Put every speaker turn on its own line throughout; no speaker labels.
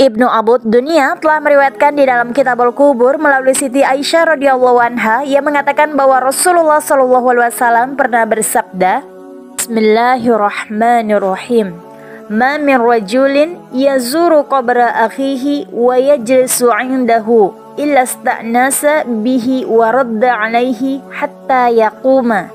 Ibnu Abud Dunia telah meriwayatkan di dalam Kitabul Qubur melalui Siti Aisyah radhiyallahu anha yang mengatakan bahwa Rasulullah shallallahu alaihi wasallam pernah bersabda, Bismillahirrahmanirrahim. Ma min rajulin yazuru qabra akhihi wa yajlisu 'indahu illa sta'nasa bihi wa radda 'alaihi hatta yaquma.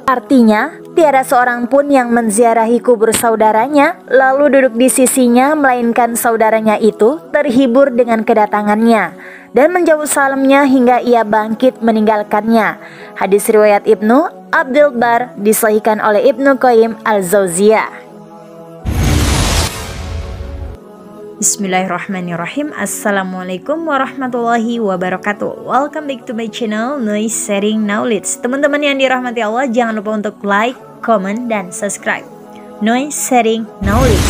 Artinya, tiada seorang pun yang menziarahi kubur saudaranya lalu duduk di sisinya melainkan saudaranya itu terhibur dengan kedatangannya dan menjawab salamnya hingga ia bangkit meninggalkannya. Hadis riwayat Ibnu Abdul Bar disahihkan oleh Ibnu Qayyim Al-Jauziyah. Bismillahirrahmanirrahim. Assalamualaikum warahmatullahi wabarakatuh. Welcome back to my channel Noise Sharing Knowledge. Teman-teman yang dirahmati Allah, jangan lupa untuk like, comment, dan subscribe Noise Sharing Knowledge.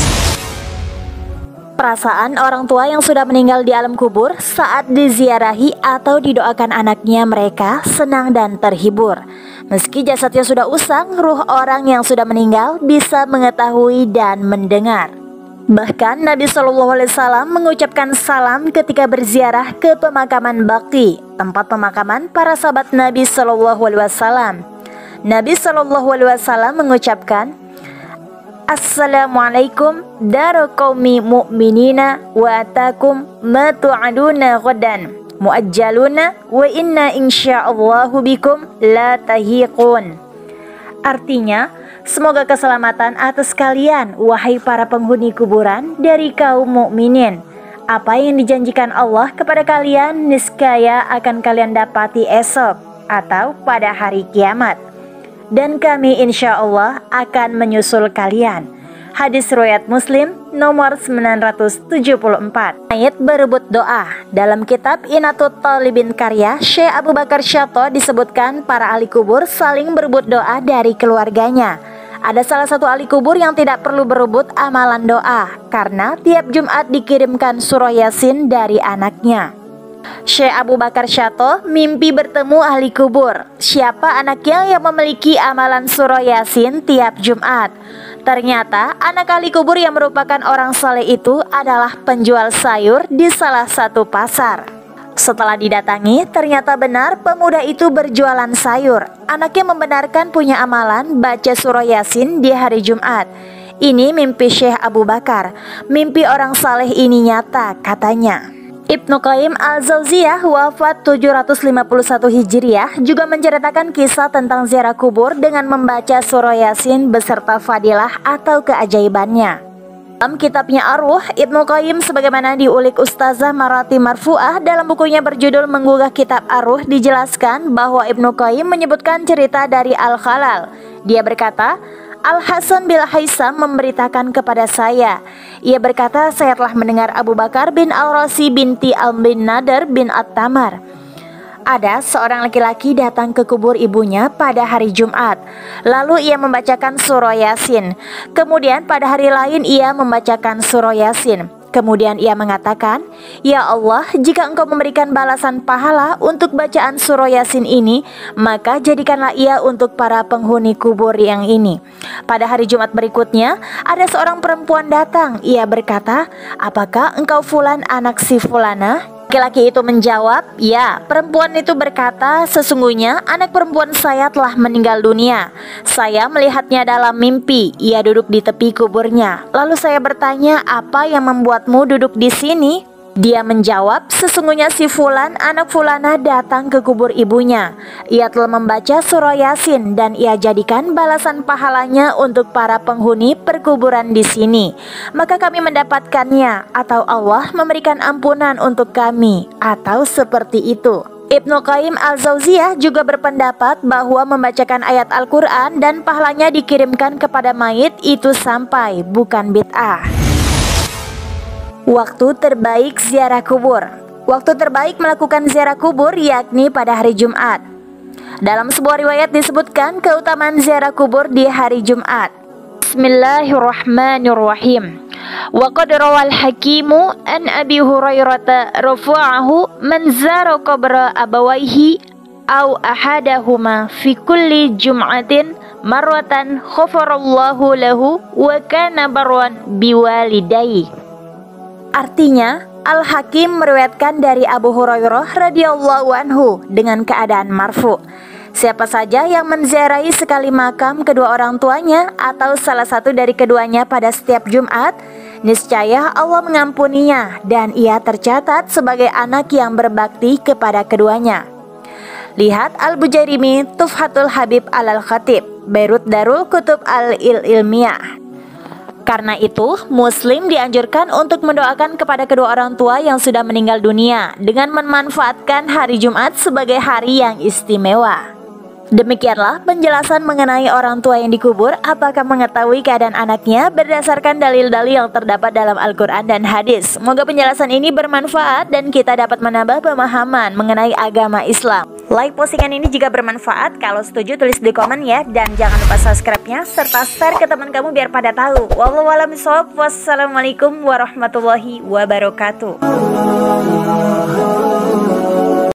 Perasaan orang tua yang sudah meninggal di alam kubur saat diziarahi atau didoakan anaknya, mereka senang dan terhibur. Meski jasadnya sudah usang, ruh orang yang sudah meninggal bisa mengetahui dan mendengar. Bahkan Nabi Shallallahu Alaihi Wasallam mengucapkan salam ketika berziarah ke pemakaman Baqi, tempat pemakaman para sahabat Nabi Shallallahu Alaihi Wasallam. Nabi Shallallahu Alaihi Wasallam mengucapkan, Assalamualaikum daru qaumi mu'minina wa atakum ma tu'aduna ghadan mu'ajjaluna wa inna insya'allahu bikum la tahiqun. Artinya, semoga keselamatan atas kalian, wahai para penghuni kuburan dari kaum mukminin. Apa yang dijanjikan Allah kepada kalian niscaya akan kalian dapati esok atau pada hari kiamat. Dan kami insya Allah akan menyusul kalian. Hadis riwayat Muslim nomor 974. Mayit berebut doa. Dalam kitab Inatut Talibin karya Syekh Abu Bakar Syato disebutkan para ahli kubur saling berebut doa dari keluarganya. Ada salah satu ahli kubur yang tidak perlu berebut amalan doa karena tiap Jumat dikirimkan surah Yasin dari anaknya. Syekh Abu Bakar Syato mimpi bertemu ahli kubur. Siapa anaknya yang memiliki amalan surah Yasin tiap Jumat? Ternyata anak ahli kubur yang merupakan orang saleh itu adalah penjual sayur di salah satu pasar. Setelah didatangi, ternyata benar pemuda itu berjualan sayur. Anaknya membenarkan punya amalan baca surah Yasin di hari Jumat. Ini mimpi Syekh Abu Bakar. Mimpi orang saleh ini nyata, katanya. Ibnu Qayyim Al-Jauziyah wafat 751 Hijriah juga menceritakan kisah tentang ziarah kubur dengan membaca surah Yasin beserta fadilah atau keajaibannya. Dalam kitabnya Ar-Ruh, Ibnu Qayyim sebagaimana diulik Ustazah Marati Marfu'ah dalam bukunya berjudul Menggugah Kitab Ar-Ruh dijelaskan bahwa Ibnu Qayyim menyebutkan cerita dari Al-Khalal. Dia berkata, Al-Hasan bin Haisam memberitakan kepada saya. Ia berkata, saya telah mendengar Abu Bakar bin Al-Rasi binti Al-bin Nadar bin At-Tamar. Ada seorang laki-laki datang ke kubur ibunya pada hari Jumat. Lalu ia membacakan surah Yasin. Kemudian pada hari lain ia membacakan surah Yasin. Kemudian ia mengatakan, Ya Allah, jika engkau memberikan balasan pahala untuk bacaan surah Yasin ini, maka jadikanlah ia untuk para penghuni kubur yang ini. Pada hari Jumat berikutnya, ada seorang perempuan datang. Ia berkata, apakah engkau Fulan anak si Fulana? Laki-laki itu menjawab, ya. Perempuan itu berkata, sesungguhnya anak perempuan saya telah meninggal dunia. Saya melihatnya dalam mimpi. Ia duduk di tepi kuburnya. Lalu saya bertanya, apa yang membuatmu duduk di sini? Dia menjawab, sesungguhnya si Fulan anak Fulana datang ke kubur ibunya. Ia telah membaca surah Yasin dan ia jadikan balasan pahalanya untuk para penghuni perkuburan di sini. Maka kami mendapatkannya, atau Allah memberikan ampunan untuk kami, atau seperti itu. Ibnu Qayyim Al-Jauziyah juga berpendapat bahwa membacakan ayat Al-Quran dan pahalanya dikirimkan kepada mayit itu sampai, bukan bid'ah. Waktu terbaik ziarah kubur. Waktu terbaik melakukan ziarah kubur yakni pada hari Jumat. Dalam sebuah riwayat disebutkan keutamaan ziarah kubur di hari Jumat. Bismillahirrahmanirrahim. Wa qad rawal hakimu an Abi Hurairah rafa'ahu man zara qabra abawaihi aw ahadahuma fi kulli jum'atin marwatan ghafarallahu lahu wa kana barwan biwalidayhi. Artinya, Al-Hakim meriwayatkan dari Abu Hurairah radhiyallahu anhu dengan keadaan marfu. Siapa saja yang menziarahi sekali makam kedua orang tuanya atau salah satu dari keduanya pada setiap Jumat, niscaya Allah mengampuninya dan ia tercatat sebagai anak yang berbakti kepada keduanya. Lihat Al-Bujairimi Tuhfatul Habib Al-Khatib, Beirut Darul Kutub Al-Ilmiyah. Karena itu, Muslim dianjurkan untuk mendoakan kepada kedua orang tua yang sudah meninggal dunia dengan memanfaatkan hari Jumat sebagai hari yang istimewa. Demikianlah penjelasan mengenai orang tua yang dikubur. Apakah mengetahui keadaan anaknya berdasarkan dalil-dalil yang terdapat dalam Al-Quran dan hadis. Semoga penjelasan ini bermanfaat dan kita dapat menambah pemahaman mengenai agama Islam. Like postingan ini jika bermanfaat. Kalau setuju tulis di komen ya. Dan jangan lupa subscribe-nya serta share ke teman kamu biar pada tahu. Wallahu a'lam bishawab. Wassalamualaikum warahmatullahi wabarakatuh.